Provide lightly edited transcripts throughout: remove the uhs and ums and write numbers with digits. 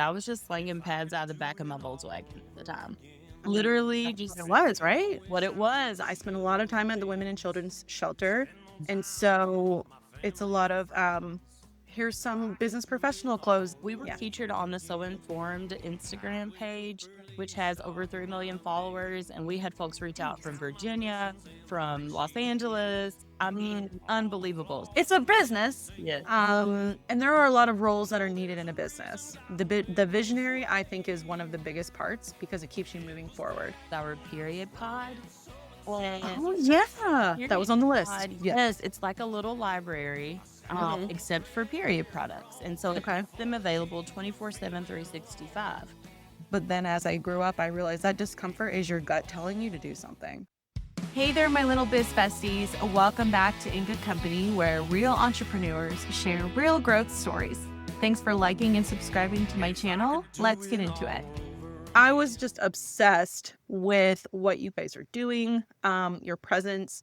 I was just slinging pads out of the back of my Volkswagen at the time. Literally That's what it just was, right? what it was. I spent a lot of time at the women and children's shelter, and so it's a lot of here's some business professional clothes. We were Yeah. featured on the So Informed Instagram page, which has over 3 million followers. And we had folks reach out from Virginia, from Los Angeles. I mean, unbelievable. It's a business. Yes. And there are a lot of roles that are needed in a business. The visionary, I think, is one of the biggest parts because it keeps you moving forward. Our period pod. Oh yeah, that was on the list. Pod, Yeah. yes, it's like a little library, except for period products. And so it Okay. makes them available 24/7, 365. But then as I grew up, I realized that discomfort is your gut telling you to do something. Hey there, my little biz besties. Welcome back to In Good Company, where real entrepreneurs share real growth stories. Thanks for liking and subscribing to my channel. Let's get into it. I was just obsessed with what you guys are doing, your presence.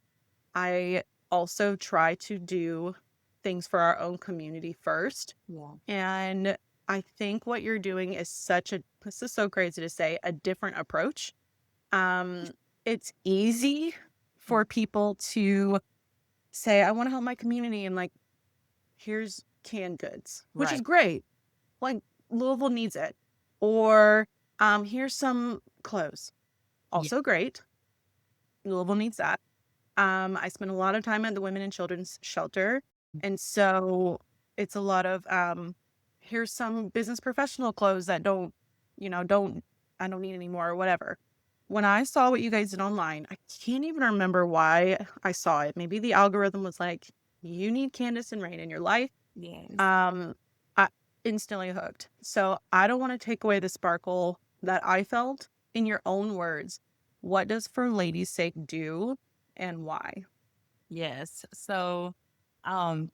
I also try to do things for our own community first. Yeah. And I think what you're doing is this is so crazy to say, a different approach. It's easy for people to say, I want to help my community, and like, here's canned goods, which is Right. great. Like, Louisville needs it. Or here's some clothes. Also great. Louisville needs that. I spent a lot of time at the women and children's shelter. And so it's a lot of here's some business professional clothes that I don't need anymore or whatever. When I saw what you guys did online, I can't even remember why I saw it. Maybe the algorithm was like, you need Candace and Reina in your life. Yes. I instantly hooked. So I don't want to take away the sparkle that I felt. In your own words, what does For Ladies' Sake do and why? Yes. So, um,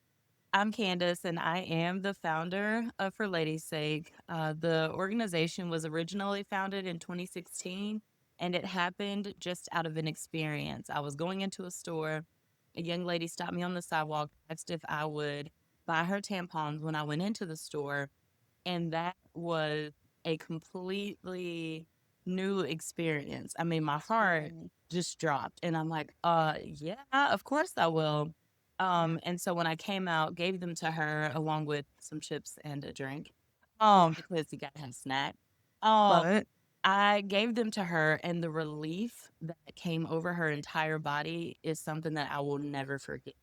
I'm Candace, and I am the founder of For Ladies' Sake. The organization was originally founded in 2016, and it happened just out of an experience. I was going into a store. A young lady stopped me on the sidewalk, asked if I would buy her tampons when I went into the store. And that was a completely new experience. I mean, my heart just dropped, and I'm like, yeah, of course I will. And so when I came out, gave them to her along with some chips and a drink, because you gotta have a snack. Um, Love it. I gave them to her, and the relief that came over her entire body is something that I will never forget.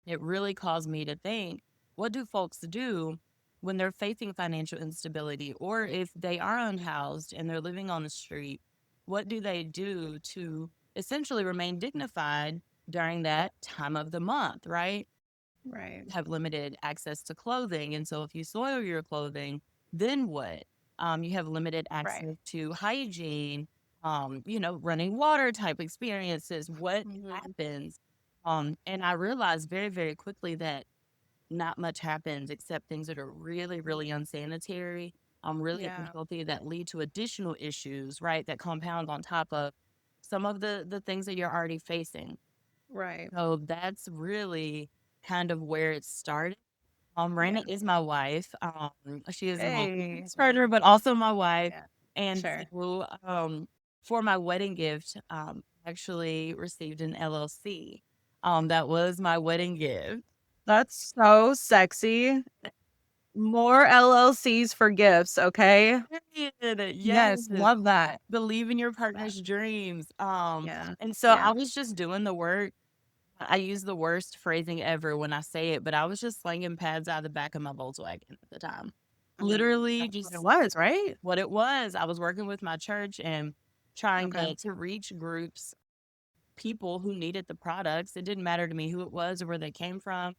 It really caused me to think, what do folks do when they're facing financial instability, or if they are unhoused and they're living on the street? What do they do to essentially remain dignified during that time of the month, right? Right. Have limited access to clothing. And so if you soil your clothing, then what? You have limited Right. access to hygiene, running water type experiences. What Mhm. happens? And I realized very, very quickly that not much happens except things that are really, really unsanitary, really Yeah. unhealthy, that lead to additional issues, right? That compound on top of some of the things that you're already facing. Right. So that's really kind of where it started. Raina Yeah. is my wife. She is my Hey. business partner, but also my wife. Yeah. And Sure. so, for my wedding gift, I actually received an LLC. That was my wedding gift. That's so sexy. More LLCs for gifts, okay? Period. Yes. Yes, love that. Believe in your Love that. partner's dreams. Yeah. And so I Yeah. was just doing the work. I use the worst phrasing ever when I say it, but I was just slinging pads out of the back of my Volkswagen at the time. Literally That's what it just was, right? what it was. I was working with my church and trying Okay. to reach groups, people who needed the products. It didn't matter to me who it was or where they came from.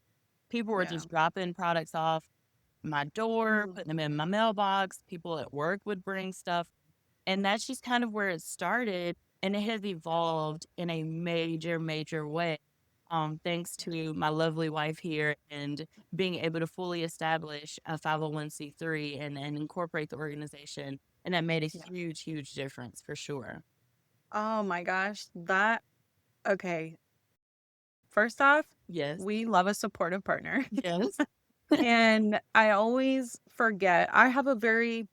People were Yeah. just dropping products off my door, Mhm. putting them in my mailbox. People at work would bring stuff. And that's just kind of where it started. And it has evolved in a major, major way. Thanks to my lovely wife here and being able to fully establish a 501(c)(3) and incorporate the organization. And that made a Yeah. huge, huge difference for sure. Oh my gosh. Okay. First off, Yes. we love a supportive partner. Yes. And I always forget. I have a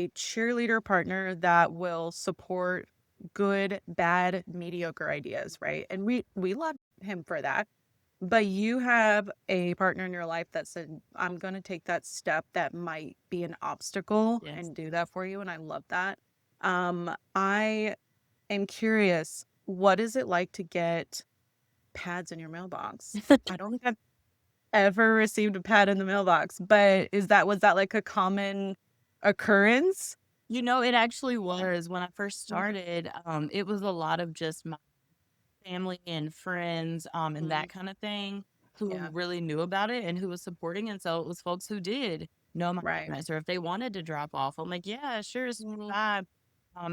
cheerleader partner that will support good, bad, mediocre ideas, right? And we love him for that. But you have a partner in your life that said, I'm going to take that step that might be an obstacle Yes. and do that for you. And I love that. I am curious, what is it like to get pads in your mailbox? I don't think I've ever received a pad in the mailbox, but was that like a common occurrence? It actually was when I first Mm, started. It was a lot of just my family and friends, and mm, that kind of thing who yeah, really knew about it and who was supporting. And so it was folks who did know my right. parents, or if they wanted to drop off, I'm like, yeah, sure, it's Mhm. fine.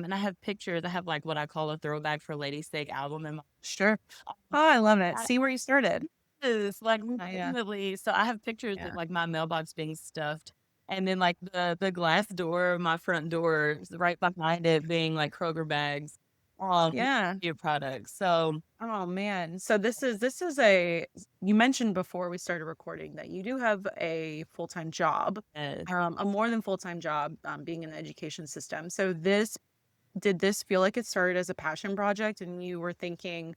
And I have pictures. I have like what I call a throwback for Lady's Sake album in my Sure. um, Oh, I love it. I See where you started. is like Yeah. legitimately. So I have pictures of Yeah. like my mailbox being stuffed. And then like the glass door of my front door is right behind it being like Kroger bags, with Yeah. your products. So Oh man. So this is a you mentioned before we started recording that you do have a full-time job, uh, a more than full-time job, being in the education system. So did this feel like it started as a passion project and you were thinking,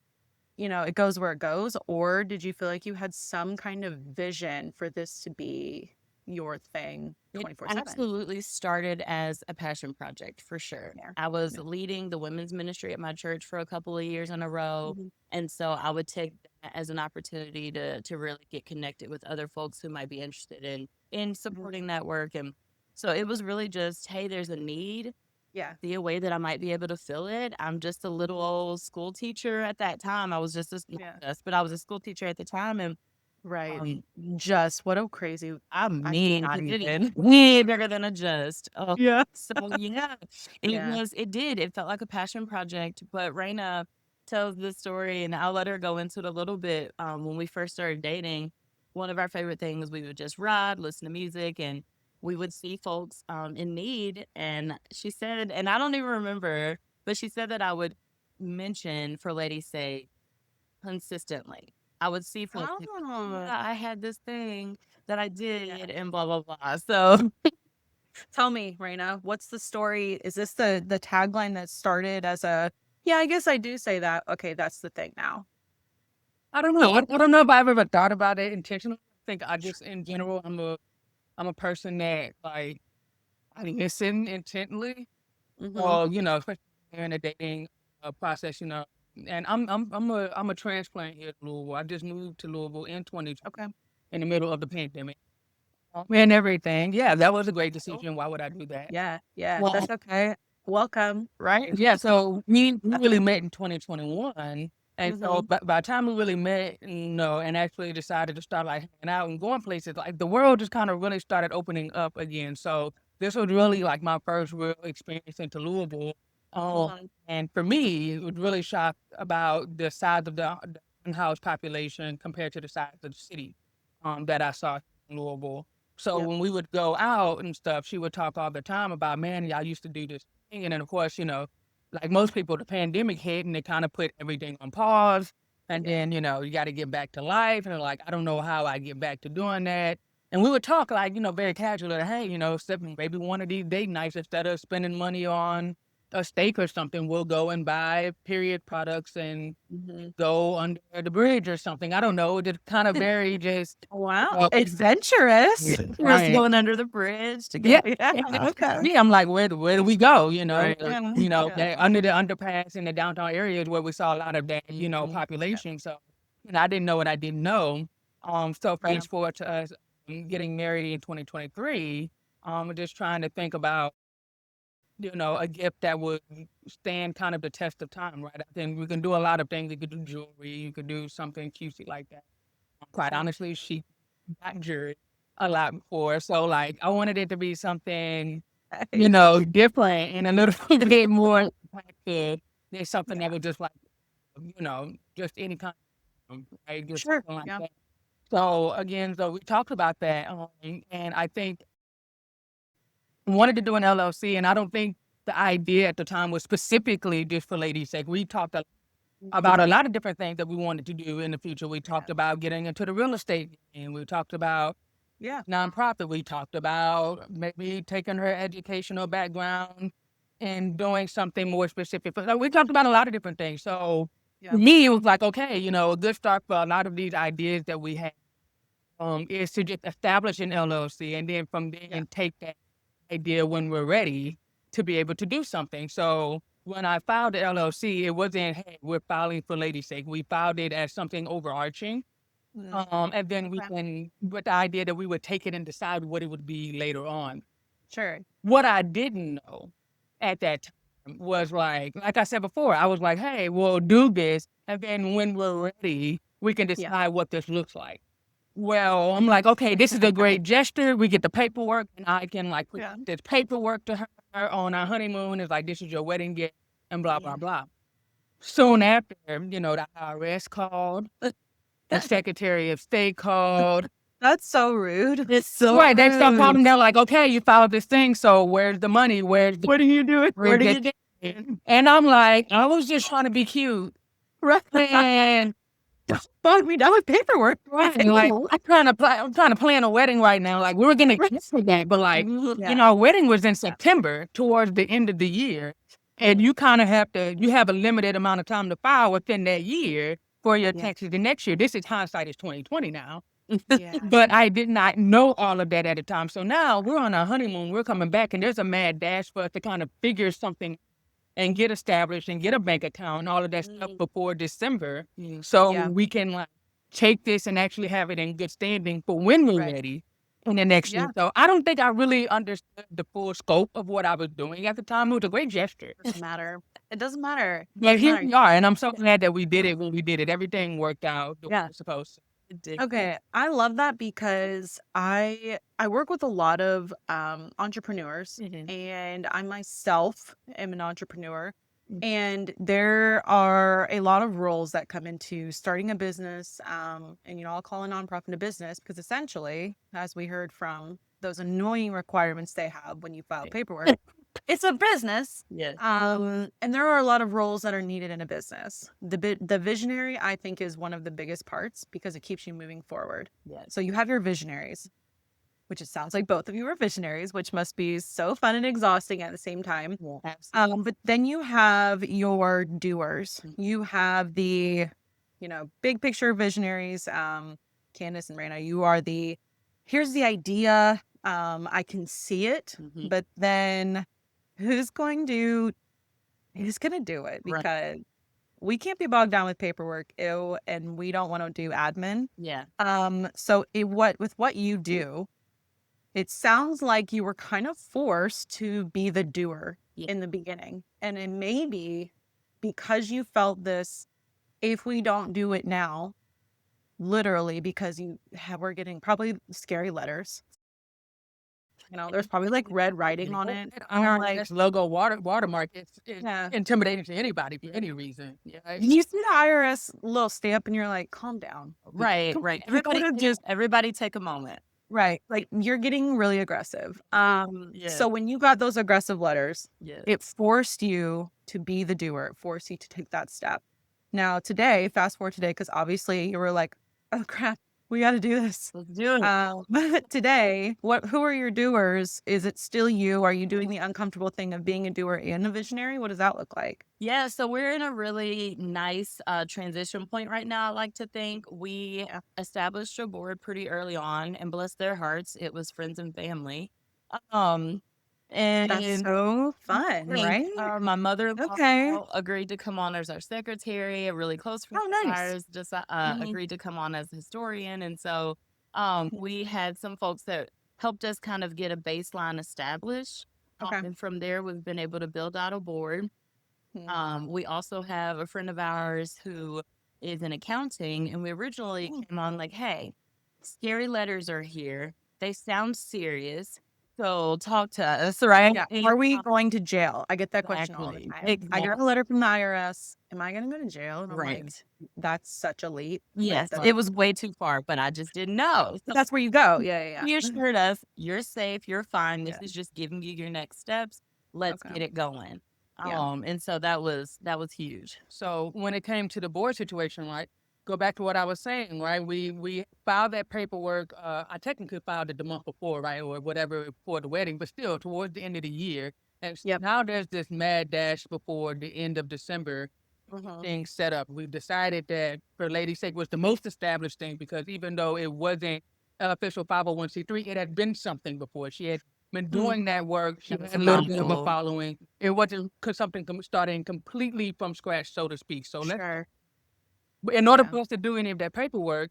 it goes where it goes, or did you feel like you had some kind of vision for this to be your thing it 24/7? absolutely started as a passion project for sure. Yeah. I was Yeah. leading the women's ministry at my church for a couple of years in a row. Mhm. And so I would take that as an opportunity to really get connected with other folks who might be interested in Mhm. supporting that work. And so it was really just, hey, there's a need. Yeah. See a way that I might be able to fill it. I'm just a little Mhm. old school teacher at that time. I was just a, not Yeah. just, but I was a school teacher at the time. And Right. um, Just what a crazy I I mean, cannot 'cause it even. way bigger than a just. Oh, Yeah. so yeah, Yeah. it felt like a passion project. But Raina tells this story, and I'll let her go into it a little bit. When we first started dating, one of our favorite things, we would just ride, listen to music, and we would see folks in need. And she said, and I don't even remember, but she said that I would mention for Lady's Sake consistently. I would see folks like, Oh. yeah, I had this thing that I Yeah. did and blah, blah, blah. So Tell me, Raina, what's the story? Is this the tagline that started as a, yeah, I guess I do say that. Okay, that's the thing now. I don't know. I don't know if I've ever thought about it intentionally. I think I just, in general, I'm a person that like I listen intently. Mm-hmm. Or especially in the dating process. And I'm a transplant here in Louisville. I just moved to Louisville in 2020 Okay. in the middle of the pandemic and everything. Yeah, that was a great Cool. decision. Why would I do that? Yeah. Yeah. Well, That's okay. Welcome. right? Yeah, so we really met in 2021, and so Mm-hmm. by the time we really met, and actually decided to start, like, hanging out and going places, like, the world just kinda really started opening up again, so this was really, like, my first real experience into Louisville, Mm-hmm. and for me, it was really shocked about the size of the unhoused population compared to the size of the city, that I saw in Louisville. So Yep. when we would go out and stuff, she would talk all the time about, "Man, y'all used to do this." And then, of course, like most people, the pandemic hit and they kind of put everything on pause. And Yeah. then, you got to get back to life. And they're like, I don't know how I get back to doing that. And we would talk like, very casually, hey, maybe one of these date nights, instead of spending money on a steak or something, we'll go and buy period products and Mm-hmm. go under the bridge or something. I don't know. Just kind of very just, Wow. uh, Adventurous. we're just right. going under the bridge Yeah. together. Yeah. Okay. Yeah, I'm like, where do we go? Right. Yeah. Yeah. That under the underpass in the downtown areas where we saw a lot of that, Mhm. population. So, I didn't know what I didn't know. So Yeah. fast forward to us getting married in 2023. Just trying to think about, a gift that would stand kind of the test of time, right? I think we can do a lot of things. You could do jewelry, you could do something cutesy like that. Quite Sure. honestly, she got jury a lot before. So like I wanted it to be something, Nice. different and a little bit more impactful than something that Yeah. was just like, just any kind of, right? Just Sure. something like Yeah. that. So again, so we talked about that. And I think wanted to do an LLC, and I don't think the idea at the time was specifically just for ladies' sake. We talked a about a lot of different things that we wanted to do in the future. We talked about getting into the real estate, and we talked about nonprofit. We talked about maybe taking her educational background and doing something more specific. But we talked about a lot of different things. So for me, it was like, okay, a good start for a lot of these ideas that we have is to just establish an LLC, and then from there take that idea when we're ready to be able to do something. So when I filed the LLC, it wasn't, hey, we're filing for Lady's Sake. We filed it as something overarching. And then we can, with the idea that we would take it and decide what it would be later on. Sure. What I didn't know at that time was like I said before, I was like, hey, we'll do this. And then when we're ready, we can decide what this looks like. Well, I'm like, okay, this is a great gesture. We get the paperwork, and I can put this paperwork to her on our honeymoon. It's like, this is your wedding gift, and blah, blah, blah. Soon after, the IRS called, the Secretary of State called. That's so rude. It's so right. They start rude. calling. They're like, okay, you filed this thing, so where's the money? What are you doing? Where do you do it? And I'm like, I was just trying to be cute. Right. And but we done with paperwork. Right. Like, I'm trying to plan a wedding right now. Like, we were going to cancel that, but wedding was in September towards the end of the year. And you kind of you have a limited amount of time to file within that year for your taxes the next year. This is hindsight is 2020 now. But I did not know all of that at the time. So now we're on our honeymoon, we're coming back, and there's a mad dash for us to kind of figure something and get established and get a bank account and all of that stuff before December. So we can take this and actually have it in good standing for when we're ready in the next year. So I don't think I really understood the full scope of what I was doing at the time. It was a great gesture. It doesn't matter. It doesn't matter. But here we are, and I'm so glad that we did it when we did it. Everything worked out the way it was supposed to. Okay, I love that because I work with a lot of entrepreneurs, and I myself am an entrepreneur, and there are a lot of roles that come into starting a business, and I'll call a nonprofit a business because essentially, as we heard from those annoying requirements they have when you file paperwork, it's a business. And there are a lot of roles that are needed in a business. The visionary, I think, is one of the biggest parts because it keeps you moving forward. So you have your visionaries, which it sounds like both of you are visionaries, which must be so fun and exhausting at the same time. But then you have your doers. You have the, big picture visionaries. Candace and Reina, you are here's the idea. I can see it, but then who's going to do it? Because we can't be bogged down with paperwork, and we don't want to do admin. So with what you do, it sounds like you were kind of forced to be the doer in the beginning. And it may be because you felt this, if we don't do it now, literally because we're getting probably scary letters. There's probably red writing on it. This logo watermark. It's intimidating to anybody for any reason. You see the IRS little stamp and you're like, calm down. Right. Everybody take a moment. Right. Like you're getting really aggressive. So when you got those aggressive letters, it forced you to be the doer. It forced you to take that step. Now fast forward today, because obviously you were like, oh crap, we got to do this. Let's do it. But today, who are your doers? Is it still you? Are you doing the uncomfortable thing of being a doer and a visionary? What does that look like? Yeah, so we're in a really nice transition point right now, I like to think. We established a board pretty early on, and bless their hearts, it was friends and family. And that's so fun, right? My mother-in-law agreed to come on as our secretary. A really close friend of ours just agreed to come on as historian. And so we had some folks that helped us kind of get a baseline established. And from there, we've been able to build out a board. We also have a friend of ours who is in accounting, and we originally came on like, hey, scary letters are here. They sound serious. So talk to us, right? Yeah. Are we going to jail? I get that question all the time. I got a letter from the IRS. Am I going to go to jail? And I'm like, that's such a leap. Yes, it was way too far, but I just didn't know. So that's where you go. Yeah. He assured us, you're safe, you're fine. This is just giving you your next steps. Let's get it going. Yeah. And so that was huge. So when it came to the board situation, right? Go back to what I was saying, right? We filed that paperwork. I technically filed it the month before, right, or whatever for the wedding, but still towards the end of the year. And Yep. now there's this mad dash before the end of December Mhm. thing set up. We decided that for Lady's Sake was the most established thing because even though it wasn't an official 501c3, it had been something before. She had been doing that work. She That was had a little bit of a phenomenal. following. It wasn't something starting completely from scratch, so to speak. So Sure. but in order Yeah. for us to do any of that paperwork,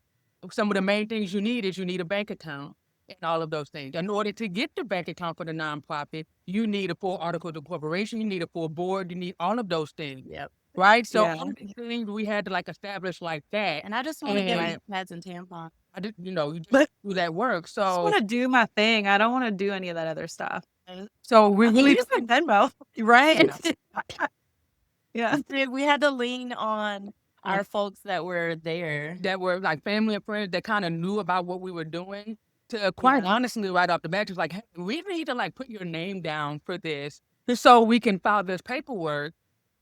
some of the main things you need is you need a bank account and all of those things. In order to get the bank account for the nonprofit, you need a full article of incorporation, you need a full board, you need all of those things. Yep. Right? So Yeah. all of these things we had to like establish like that. And I just want to get And my pads and tampons. I did, you just But do that work. I just So want to do my thing. I don't want to do any of that other stuff. so we We really just have Venmo. right. Yeah. We had to lean on On our folks that were there. that were like family and friends that kind of knew about what we were doing to quite Yeah. honestly right off the bat just like, hey, we need to like put your name down for this just so we can file this paperwork.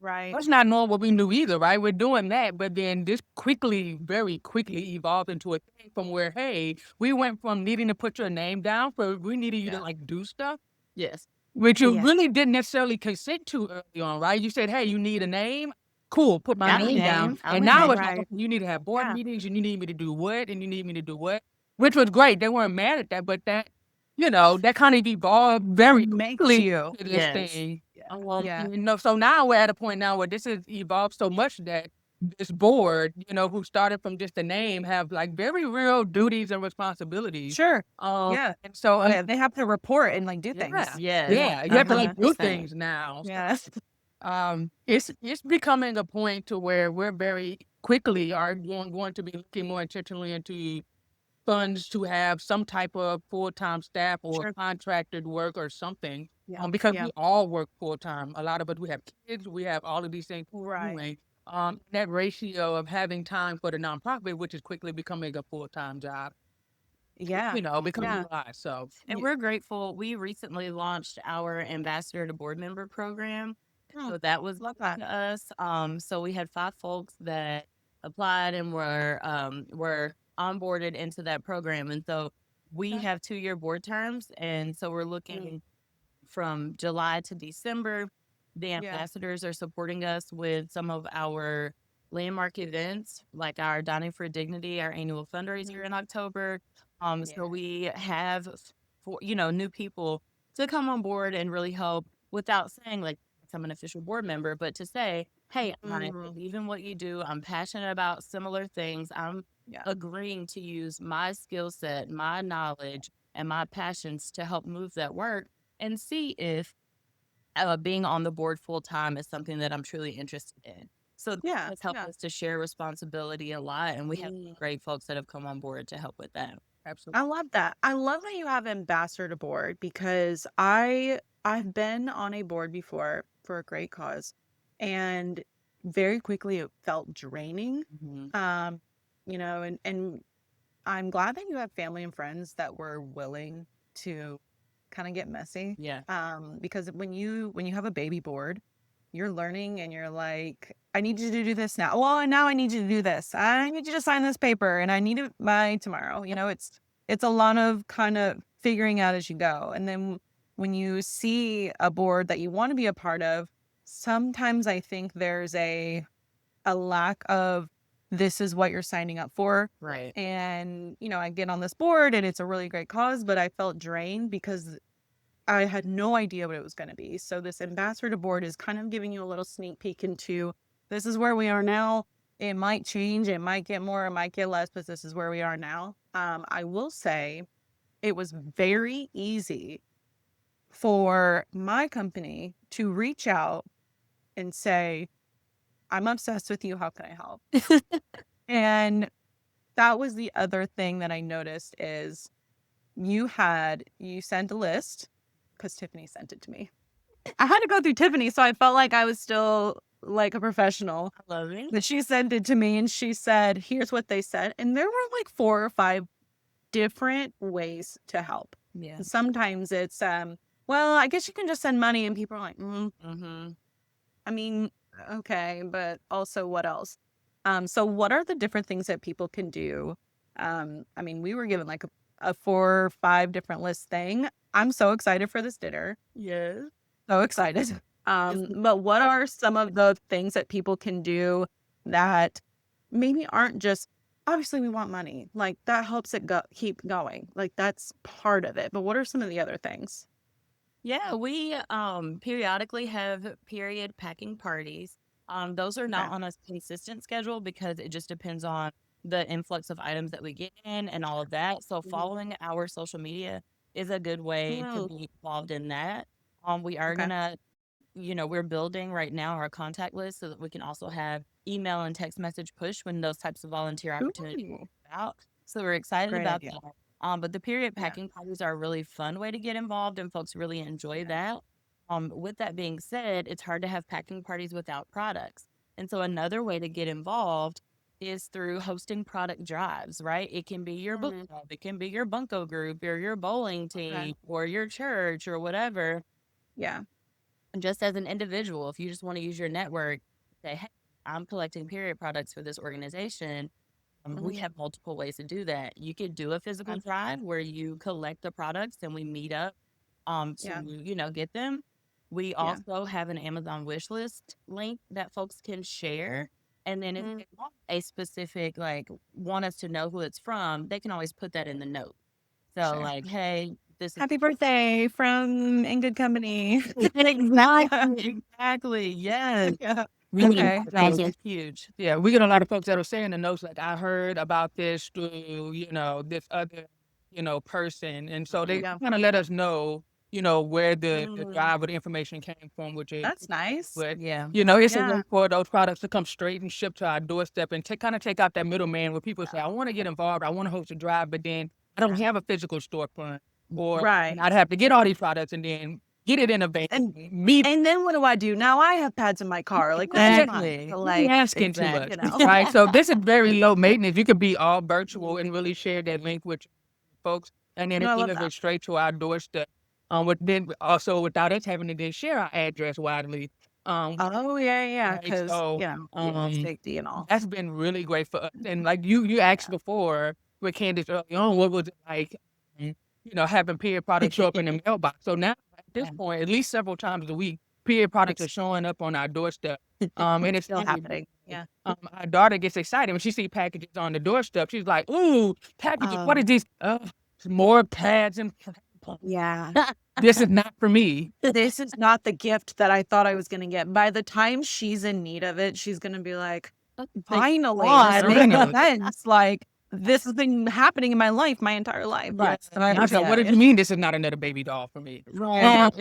Right. That's not knowing what we knew either, right? We're doing that, but then this very quickly evolved into a thing from where, hey, we went from needing to put your name down for we needed you to Yeah. like do stuff, Yes. which you Yeah. really didn't necessarily consent to early on, right? You said, hey, you need a name. Cool, put my Got a name down. name. I'm And a now name. it's like, Right. okay, you need to have board Yeah. meetings, and you need me to do what, and you need me to do what, which was great. They weren't mad at that, but that, that kind of evolved very Makes quickly you. to this Yes. thing. Yeah. So now we're at a point now where this has evolved so much that this board, who started from just a name, have like very real duties and responsibilities. Sure. Yeah. And so, Yeah. They have to report and like do things. yeah, Yes. you have to like do 100%. things now. Yeah. It's becoming a point to where we're very quickly are going to be looking more intentionally into funds to have some type of full-time staff or Sure. contracted work or something. Yeah. Because Yeah. we all work full-time. A lot of us, we have kids, we have all of these things Right. doing. That ratio of having time for the nonprofit, which is quickly becoming a full-time job, Yeah. becomes Yeah. a lot. So And we're grateful. We recently launched our ambassador to board member program. Oh, So that was love big that. to us. So we had 5 folks that applied and were onboarded into that program. And so we Okay. have 2-year board terms. And so we're looking from July to December. The Yeah. ambassadors are supporting us with some of our landmark events, like our Dining for Dignity, our annual fundraiser in October. Yeah. So we have, new people to come on board and really help without saying like I'm an official board member, but to say, hey, I Mhm. believe in what you do. I'm passionate about similar things. I'm Yeah. agreeing to use my skill set, my knowledge, and my passions to help move that work and see if being on the board full time is something that I'm truly interested in. So Yeah. that's helped Yeah. us to share responsibility a lot, and we have Mm. great folks that have come on board to help with that. absolutely. I love that. I love that you have ambassador board because I've been on a board before for a great cause, and very quickly it felt draining. Mhm. Um, and I'm glad that you have family and friends that were willing to kind of get messy. Yeah. Because when you have a baby board, you're learning and you're like, I need you to do this now. Well, now I need you to do this. I need you to sign this paper and I need it by tomorrow. It's a lot of kind of figuring out as you go. And then when you see a board that you want to be a part of, sometimes I think there's a lack of this is what you're signing up for. Right. And, I get on this board and it's a really great cause, but I felt drained because I had no idea what it was going to be. So this ambassador board is kind of giving you a little sneak peek into this is where we are now. It might change, it might get more, it might get less, but this is where we are now. I will say it was very easy for my company to reach out and say, I'm obsessed with you. How can I help? And that was the other thing that I noticed is you sent a list because Tiffany sent it to me. I had to go through Tiffany, so I felt like I was still like a professional. I love it. That she sent it to me and she said, here's what they said. And there were like 4 or 5 different ways to help. Yeah. And sometimes it's, well, I guess you can just send money and people are like, Mm-hmm. I mean, okay, but also what else? So what are the different things that people can do? I mean, we were given like a 4 or 5 different list thing. I'm so excited for this dinner. Yes. So excited. But what are some of the things that people can do that maybe aren't just obviously we want money. Like that helps it keep going. Like that's part of it. But what are some of the other things? Yeah, we periodically have period packing parties. Those are Okay. not on a consistent schedule because it just depends on the influx of items that we get in and all of that. So Mhm. following our social media is a good way to Mm, be involved in that. We are okay. gonna, we're building right now our contact list so that we can also have email and text message push when those types of volunteer opportunities Ooh, come out. So we're excited great about idea. that. But the period Yeah. packing parties are a really fun way to get involved, and folks really enjoy Okay. that. With that being said, it's hard to have packing parties without products. And so another way to get involved is through hosting product drives, right? It can be your book Mhm. club, it can be your bunco group or your bowling Okay. team or your church or whatever. Yeah. And just as an individual, if you just want to use your network, say, hey, I'm collecting period products for this organization. We Mhm. have multiple ways to do that. You could do a physical Okay. drive where you collect the products and we meet up to, Yeah. get them. We Yeah. also have an Amazon wish list link that folks can share. And then if Mm, they want a specific, like, want us to know who it's from, they can always put that in the note. So, sure. like, hey, this is Happy birthday from In Good Company. exactly, exactly. Yes. Yeah. We get a Okay. lot Advertising of, is huge. yeah, we get a lot of folks that are saying the notes like, I heard about this through, this other, person. And so they Yeah. kind of let us know, where the Mm, drive or the information came from, which is, that's nice. but, Yeah. it's a Yeah. way for those products to come straight and shipped to our doorstep and to kind of take out that middleman where people say, I want to get involved, I want to host a drive, but then I don't have a physical storefront, or and Right. I'd have to get all these products and then get it in a van, And meet. and then what do I do? Now I have pads in my car. Like, what's the fun? Exactly. So, You like, asking too much, Exactly. right? So this is very low maintenance. You could be all virtual and really share that link with folks, and then No, it I love that. delivers straight to our doorstep. With then also without us having to then share our address widely. Oh, yeah, yeah, Right. because, So, safety and all. that's been really great for us. And like you asked before with Candace early on, what was it like, mm, having period products show up in the mailbox. So now at this Yeah. point, at least several times a week, period products are It's showing up on our doorstep. And it's still funny. happening. Yeah. Our daughter gets excited when she see packages on the doorstep. She's like, "Ooh, packages! What is Um, this? More pads and yeah. this is not for me." This is not the gift that I thought I was gonna get. By the time she's in need of it, she's gonna be like, Thank finally, this God. makes Finally, sense. Like, this has been happening in my life my entire life. Right. Yes. and I said, "What Yeah. did you mean? This is not another baby doll for me?" Right.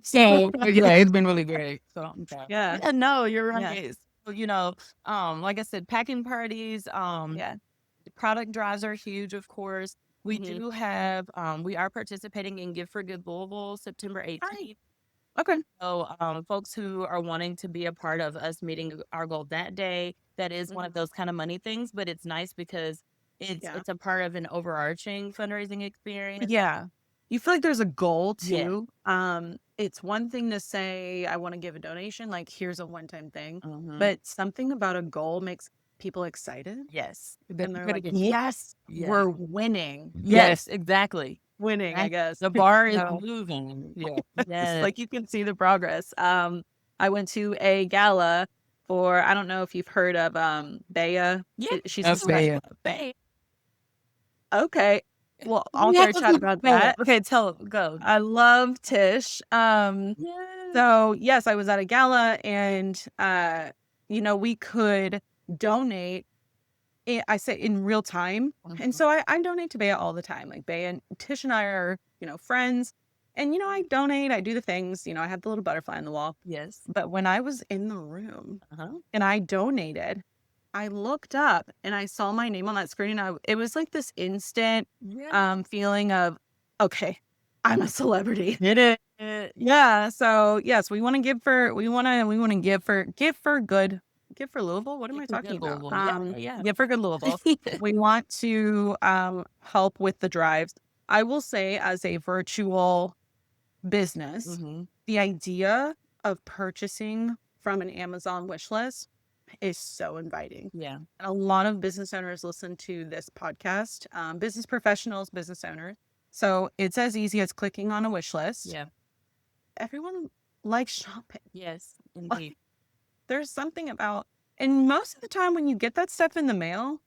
So yeah, it's been really great. So okay. Yeah. Yeah, no, you're Yeah. right. So, like I said, packing parties, Yeah. product drives are huge, of course. We Mhm. do have, we are participating in Give for Good Louisville, September Hi. 18th. Okay. So, folks who are wanting to be a part of us meeting our goal that day, that is one Mhm. of those kind of money things, but it's nice because it's Yeah. it's a part of an overarching fundraising experience. Yeah. You feel like there's a goal Yeah. too. It's one thing to say, I want to give a donation, like here's a one-time thing, Mhm. but something about a goal makes people excited Yes. and they're Better like, get- yes, Yes. we're winning. Yes, exactly. Winning, I Right? guess. The bar is So moving. Yeah. it's Yes. like you can see the progress. I went to a gala for, I don't know if you've heard of Bea. Yeah. She's That's Hispanic. bad. Babe. Okay. Well, I'll Yeah. throw a chat about that. Okay, go. I love Tish. Yes. So yes, I was at a gala and we could donate I say in real time. And Mhm. so I donate to Bea all the time. Like Bea and Tish and I are, friends. And I donate, I do the things, I have the little butterfly on the wall. Yes. But when I was in the room Uh-huh. and I donated, I looked up and I saw my name on that screen. It was like this instant Yeah. feeling of, okay, I'm a celebrity. Did it. Yeah. So yes, we want to give for good. Give for Louisville. What am I Give for talking Good about? Louisville. Yeah, yeah. Give for good Louisville. We want to help with the drives. I will say, as a virtual business, Mhm. the idea of purchasing from an Amazon wish list is so inviting. Yeah. And a lot of business owners listen to this podcast, business professionals, business owners. So it's as easy as clicking on a wish list. Yeah. Everyone likes shopping. Yes, indeed. There's something about, and most of the time when you get that stuff in the mail,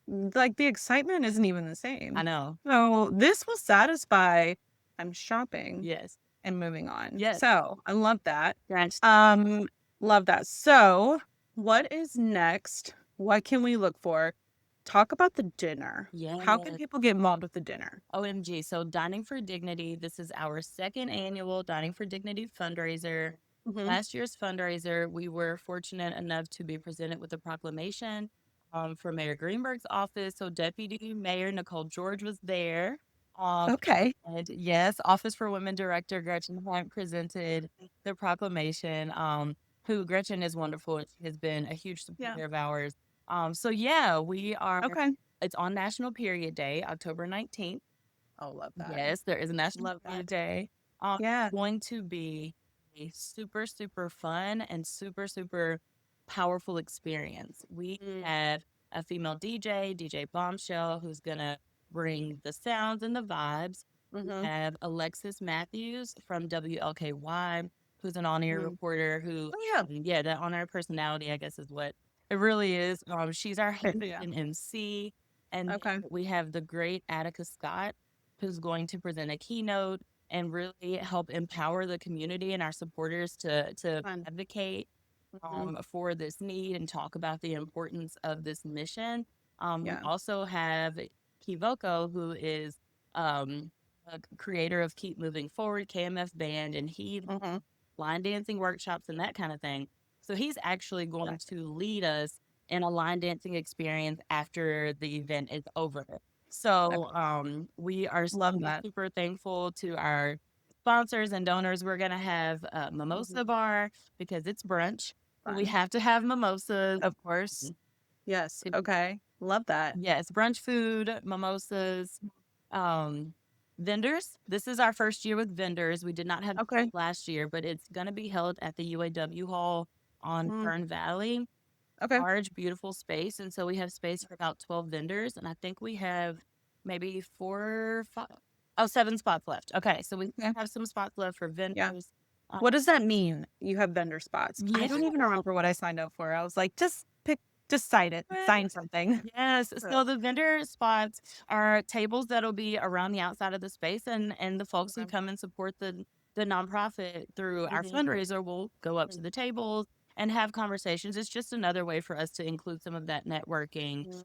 like the excitement isn't even the same. I know. So this will satisfy, I'm shopping Yes. and moving on. Yes. So I love that. Grant. Love that. So what is next? What can we look for? Talk about the dinner. How can Yes. people get involved with the dinner? OMG. So Dining for Dignity, this is our second annual Dining for Dignity fundraiser. Mhm. Last year's fundraiser, we were fortunate enough to be presented with a proclamation from Mayor Greenberg's office. So Deputy Mayor Nicole George was there. Okay. And yes, Office for Women Director Gretchen Hunt presented the proclamation. Who Gretchen is wonderful. She has been a huge supporter of ours. So yeah, we are. Okay. It's on National Period Day, October 19th. Oh, love that. Yes, there is a National Love Period that. Day. Yeah. It's going to be a super, super fun and super, super powerful experience. We have a female DJ, DJ Bombshell, who's going to bring the sounds and the vibes. We have Alexis Matthews from WLKY, who's an on-air reporter who, Oh, yeah. the on-air personality, I guess, is what it really is. She's our host Yeah. and MC. And Okay. then we have the great Attica Scott, who's going to present a keynote and really help empower the community and our supporters to Fun. advocate for this need and talk about the importance of this mission. We Yeah. also have Kivoko, who is a creator of Keep Moving Forward, KMF Band, and he line dancing workshops and that kind of thing. So he's actually going to lead us in a line dancing experience after the event is over. So we are Love that. super thankful to our sponsors and donors. We're going to have a mimosa bar because it's brunch. So we Fun. have to have mimosas. Of course. Yes. Okay. Love that. Yes, brunch food, mimosas, vendors. This is our first year with vendors. We did not have Okay. last year, but it's going to be held at the UAW Hall on Fern Valley. Okay. Large, beautiful space. And so we have space for about 12 vendors. And I think we have maybe 7 spots left. Okay. So we have some spots left for vendors. What does that mean? You have vendor spots. I don't even remember what I signed up for. I was like, just sign it, sign something. Yes. So the vendor spots are tables that'll be around the outside of the space, and the folks who come and support the nonprofit through our fundraiser will go up to the tables and have conversations. It's just another way for us to include some of that networking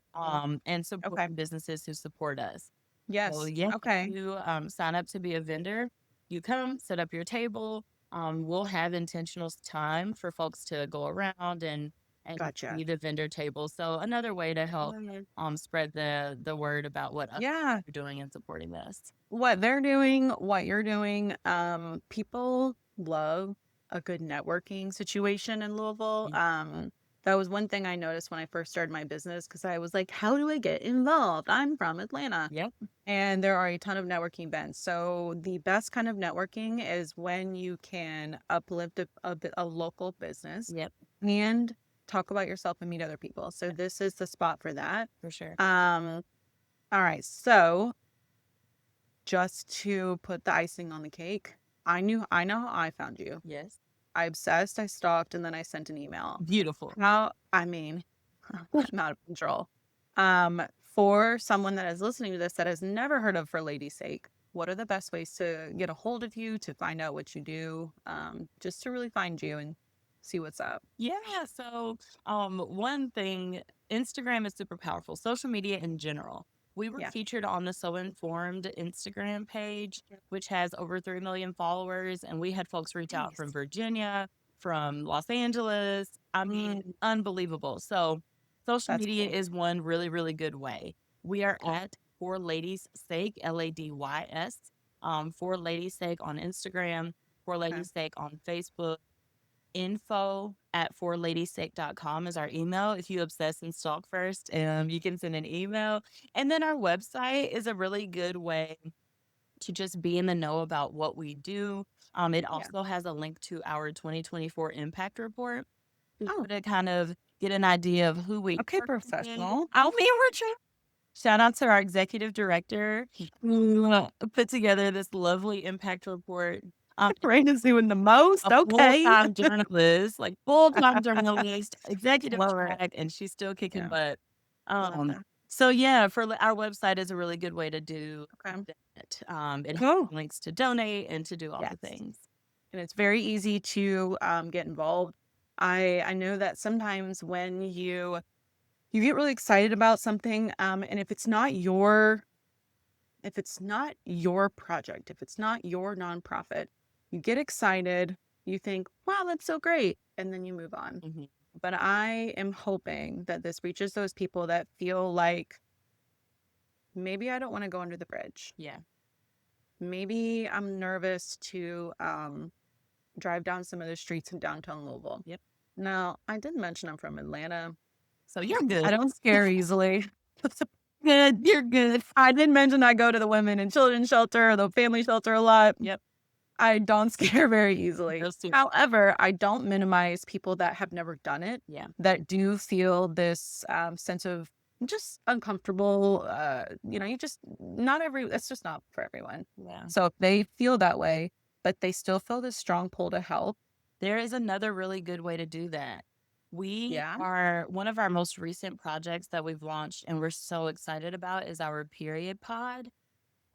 and support businesses who support us. Yes. So yeah, Okay. you sign up to be a vendor. You come, set up your table. We'll have intentional time for folks to go around and Gotcha. see the vendor table. So another way to help spread the word about what others are doing and supporting this. What they're doing, what you're doing. People love a good networking situation in Louisville. That was one thing I noticed when I first started my business because I was like, how do I get involved? I'm from Atlanta. Yep. And there are a ton of networking events. So the best kind of networking is when you can uplift a local business and talk about yourself and meet other people. So this is the spot for that. For sure. All right. So just to put the icing on the cake, I know how I found you. Yes. I obsessed, I stalked, and then I sent an email. Beautiful. I'm out of control. For someone that is listening to this that has never heard of For Lady's Sake, what are the best ways to get a hold of you, to find out what you do, just to really find you and see what's up? Yeah. So one thing, Instagram is super powerful. Social media in general. We were featured on the So Informed Instagram page, which has over 3 million followers. And we had folks reach out from Virginia, from Los Angeles. I mean, unbelievable. So social media is one really, really good way. We are at For Ladies Sake, LADYS, For Ladies Sake on Instagram, For Ladies Sake on Facebook. info@forladiesake.com is our email. If you obsess and stalk first, you can send an email. And then our website is a really good way to just be in the know about what we do. It Yeah. also has a link to our 2024 impact report Oh, to kind of get an idea of who we okay, are. professional. I'll be Richard. Shout out to our executive director who put together this lovely impact report. Raina's doing the most. A Okay. full-time journalist, like full-time journalist, executive Love it. track, and she's still kicking Yeah. butt. Love that. So yeah, our website is a really good way to do Okay. that. It has Cool. links to donate and to do all the Yes. things. And it's very easy to get involved. I know that sometimes when you get really excited about something, and if it's not your project, if it's not your nonprofit, you get excited, you think, wow, that's so great, and then you move on. Mhm. But I am hoping that this reaches those people that feel like maybe I don't want to go under the bridge. Yeah. Maybe I'm nervous to drive down some of the streets in downtown Louisville. Yep. Now, I did mention I'm from Atlanta. So you're I good. don't scare easily. Good. You're good. I did mention I go to the women and children shelter or the family shelter a lot. Yep. I don't scare very easily. Those two. However, I don't minimize people that have never done it, Yeah. that do feel this sense of just uncomfortable. It's just not for everyone. Yeah. So if they feel that way, but they still feel this strong pull to help. There is another really good way to do that. Yeah. One of our most recent projects that we've launched and we're so excited about is our period pod.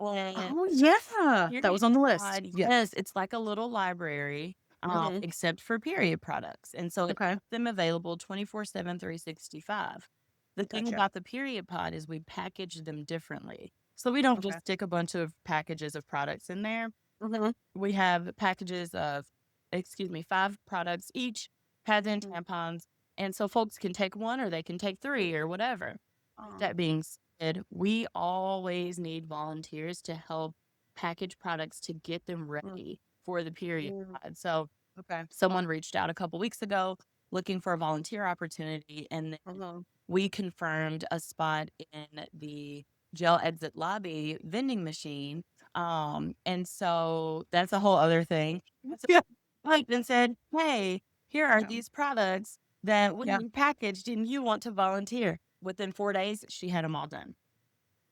And Oh, yeah. That was on the list. pod, Yeah. yes, it's like a little library, Mhm. except for period products. And so it Okay. makes them available 24/7, 365. The thing Gotcha. about the period pod is we package them differently. So we don't Okay. just stick a bunch of packages of products in there. Mhm. We have packages of, 5 products each, pads and Mhm. tampons. And so folks can take one or they can take 3 or whatever. Oh, That being said, we always need volunteers to help package products to get them ready for the period Mm. pod. So okay. someone reached out a couple weeks ago looking for a volunteer opportunity, and then Mhm. we confirmed a spot in the jail exit lobby vending machine. And so that's a whole other thing. So Yeah. Mike then said, "Hey, here are Yeah. these products that we Yeah. packaged, and you want to volunteer?" Within 4 days, she had them all done.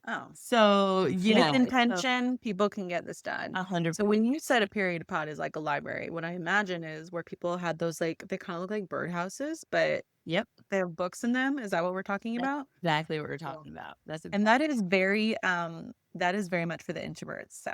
Oh. So With yeah, intention, people can get this done. 100. So when you said a period pod is like a library, what I imagine is where people had those they kind of look like birdhouses, but Yep, they have books in them. Is that what we're talking that's about? exactly what we're Cool. talking about. That's And that is very much for the introverts. So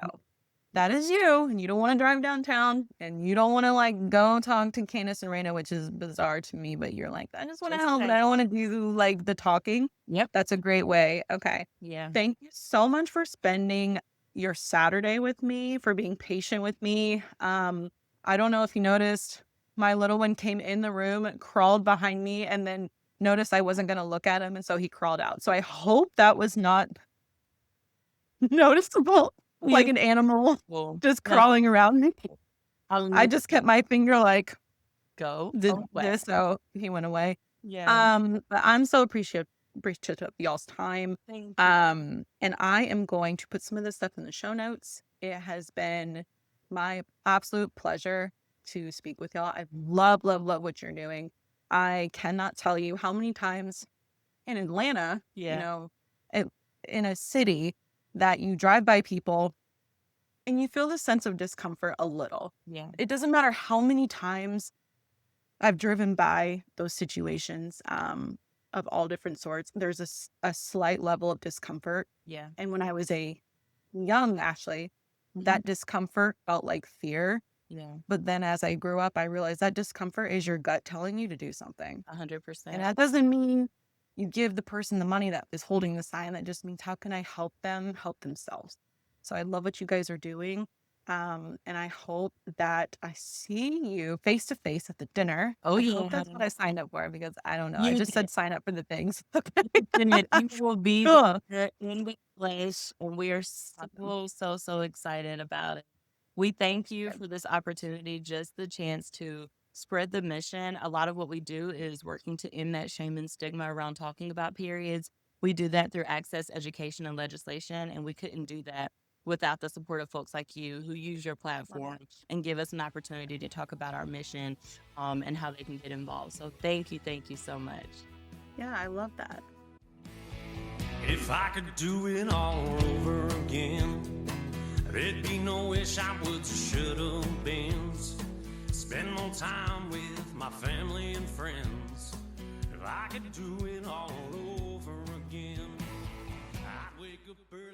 that is you, and you don't want to drive downtown, and you don't want to like go talk to Candace and Reina, which is bizarre to me. But you're like, I just want to Just help, but say- I don't want to do like the talking. Yep. That's a great way. Okay. Yeah. Thank you so much for spending your Saturday with me, for being patient with me. I don't know if you noticed, my little one came in the room, crawled behind me, and then noticed I wasn't going to look at him, and so he crawled out. So I hope that was not noticeable, like an animal Well, just crawling around me. I'll I just kept my finger like go. this, so he went away. Yeah. But I'm so appreciative of y'all's time. Thank you. And I am going to put some of this stuff in the show notes. It has been my absolute pleasure to speak with y'all. I love, love, love what you're doing. I cannot tell you how many times in Atlanta, Yeah. in a city that you drive by people and you feel the sense of discomfort a little. Yeah. It doesn't matter how many times I've driven by those situations of all different sorts. There's a slight level of discomfort. Yeah. And when I was a young Ashley, that discomfort felt like fear. Yeah. But then as I grew up, I realized that discomfort is your gut telling you to do something. 100%. And that doesn't mean you give the person the money that is holding the sign. That just means how can I help them help themselves? So I love what you guys are doing. And I hope that I see you face to face at the dinner. Oh, I yeah. hope that's what I signed up for because I don't know. I You just said did. sign up for the things. Okay. And it will be Cool. in the place, and we are so excited about it. We thank you for this opportunity, just the chance to spread the mission. A lot of what we do is working to end that shame and stigma around talking about periods. We do that through access, education, and legislation, and we couldn't do that without the support of folks like you who use your Love platform it. and give us an opportunity to talk about our mission and how they can get involved. So thank you so much. Yeah, I love that. If I could do it all over again, there'd be no wish I would, should have been. Spend more time with my family and friends. If I could do it all over again, I'd wake up early.